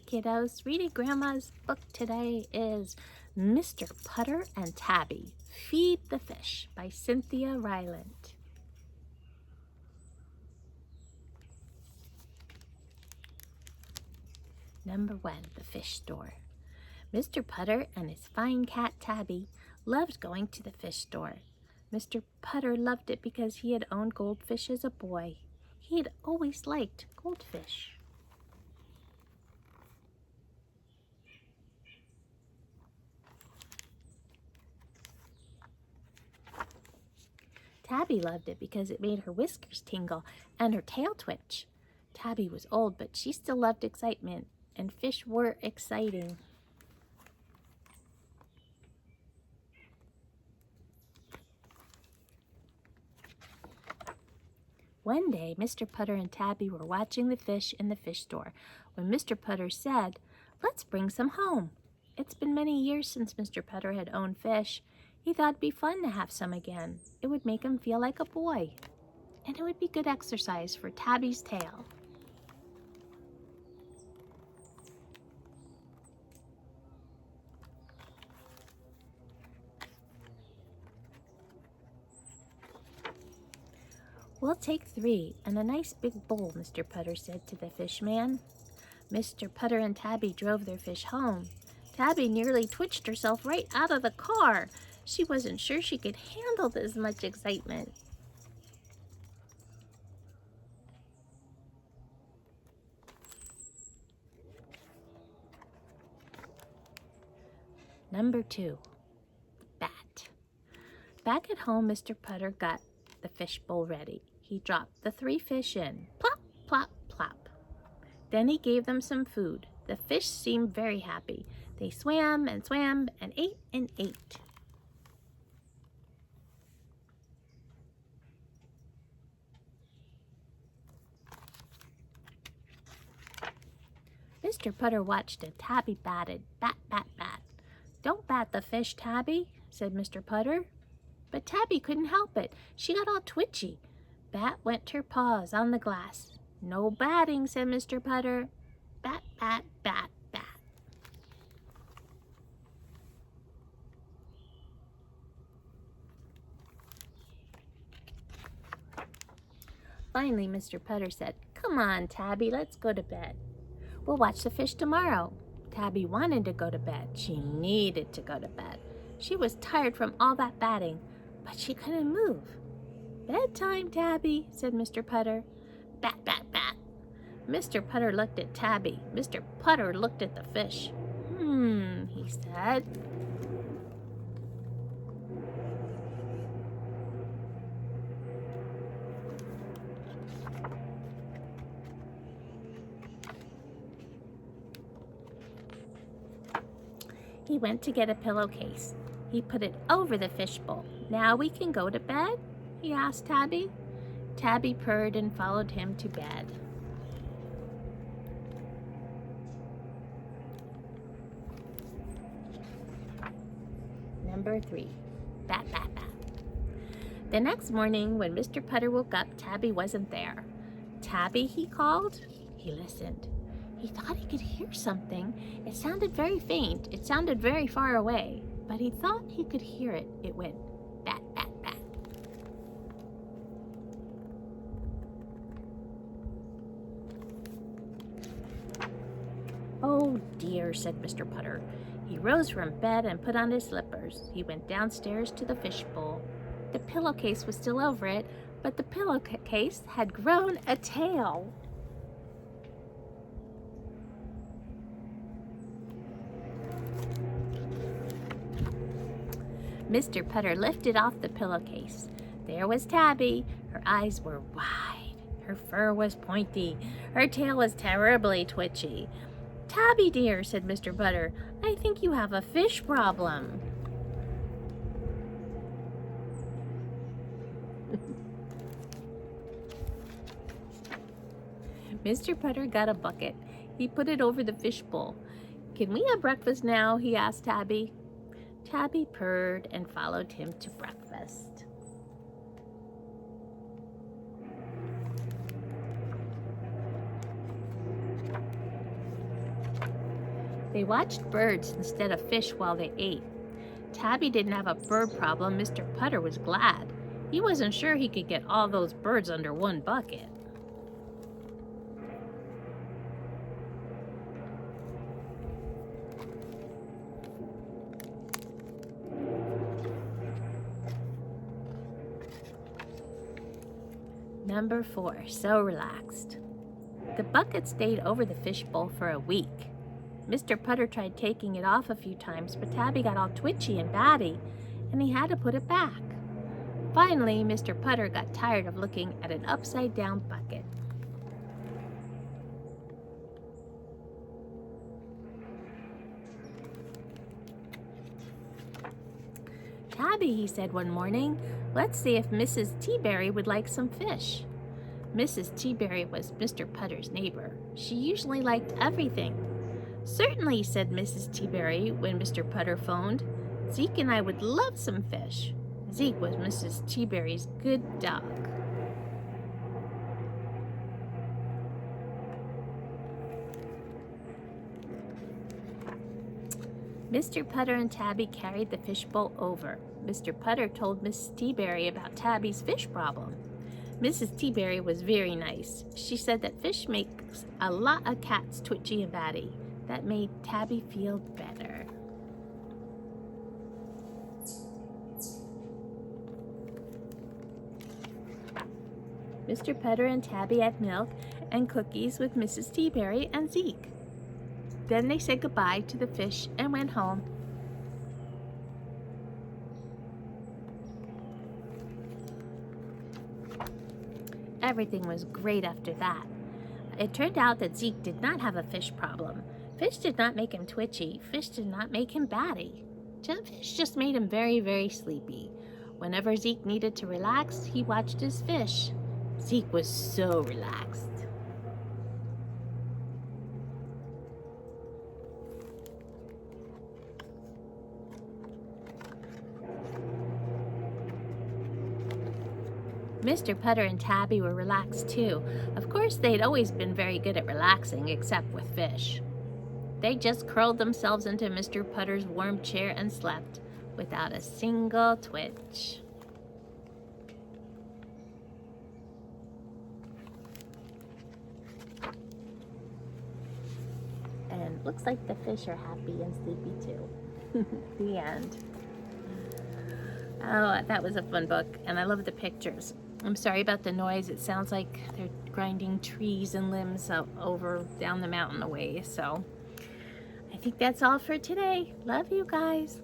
kiddos. Reading Grandma's book today is Mr. Putter and Tabby, Feed the Fish by Cynthia Rylant. Number 1, the fish store. Mr. Putter and his fine cat Tabby loved going to the fish store. Mr. Putter loved it because he had owned goldfish as a boy. He had always liked goldfish. Tabby loved it because it made her whiskers tingle and her tail twitch. Tabby was old, but she still loved excitement, and fish were exciting. One day, Mr. Putter and Tabby were watching the fish in the fish store when Mr. Putter said, "Let's bring some home." It's been many years since Mr. Putter had owned fish. He thought it'd be fun to have some again. It would make him feel like a boy, and it would be good exercise for Tabby's tail. "We'll take 3 and a nice big bowl," Mr. Putter said to the fish man. Mr. Putter and Tabby drove their fish home. Tabby nearly twitched herself right out of the car. She wasn't sure she could handle this much excitement. Number 2, bat. Back at home, Mr. Putter got the fish bowl ready. He dropped the 3 fish in. Plop, plop, plop. Then he gave them some food. The fish seemed very happy. They swam and ate and ate. Mr. Putter watched as Tabby batted. Bat, bat, bat. "Don't bat the fish, Tabby," said Mr. Putter. But Tabby couldn't help it. She got all twitchy. Bat went her paws on the glass. "No batting," said Mr. Putter. Bat, bat, bat, bat. Finally, Mr. Putter said, "Come on, Tabby, let's go to bed. We'll watch the fish tomorrow." Tabby wanted to go to bed. She needed to go to bed. She was tired from all that batting, but she couldn't move. "Bedtime, Tabby," said Mr. Putter. Bat, bat, bat. Mr. Putter looked at Tabby. Mr. Putter looked at the fish. He said. He went to get a pillowcase. He put it over the fishbowl. "Now we can go to bed?" he asked Tabby. Tabby purred and followed him to bed. Number 3, bat, bat, bat. The next morning, when Mr. Putter woke up, Tabby wasn't there. "Tabby," he called. He listened. He thought he could hear something. It sounded very faint. It sounded very far away, but he thought he could hear it. It went bat, bat, bat. "Oh dear," said Mr. Putter. He rose from bed and put on his slippers. He went downstairs to the fishbowl. The pillowcase was still over it, but the pillowcase had grown a tail. Mr. Putter lifted off the pillowcase. There was Tabby. Her eyes were wide. Her fur was pointy. Her tail was terribly twitchy. "Tabby dear," said Mr. Putter, "I think you have a fish problem." Mr. Putter got a bucket. He put it over the fishbowl. "Can we have breakfast now?" he asked Tabby. Tabby purred and followed him to breakfast. They watched birds instead of fish while they ate. Tabby didn't have a bird problem. Mr. Putter was glad. He wasn't sure he could get all those birds under one bucket. Number 4, so relaxed. The bucket stayed over the fish bowl for a week. Mr. Putter tried taking it off a few times, but Tabby got all twitchy and batty, and he had to put it back. Finally, Mr. Putter got tired of looking at an upside-down bucket. "Tabby," he said one morning, "let's see if Mrs. Teaberry would like some fish." Mrs. Teaberry was Mr. Putter's neighbor. She usually liked everything. "Certainly," said Mrs. Teaberry when Mr. Putter phoned. "Zeke and I would love some fish." Zeke was Mrs. Teaberry's good dog. Mr. Putter and Tabby carried the fishbowl over. Mr. Putter told Mrs. Teaberry about Tabby's fish problem. Mrs. Teaberry was very nice. She said that fish makes a lot of cats twitchy and batty. That made Tabby feel better. Mr. Putter and Tabby had milk and cookies with Mrs. Teaberry and Zeke. Then they said goodbye to the fish and went home. Everything was great after that. It turned out that Zeke did not have a fish problem. Fish did not make him twitchy. Fish did not make him batty. Fish just made him very, very sleepy. Whenever Zeke needed to relax, he watched his fish. Zeke was so relaxed. Mr. Putter and Tabby were relaxed too. Of course, they'd always been very good at relaxing, except with fish. They just curled themselves into Mr. Putter's warm chair and slept without a single twitch. And looks like the fish are happy and sleepy too. The end. Oh, that was a fun book, and I love the pictures. I'm sorry about the noise. It sounds like they're grinding trees and limbs over down the mountain a ways. So I think that's all for today. Love you guys.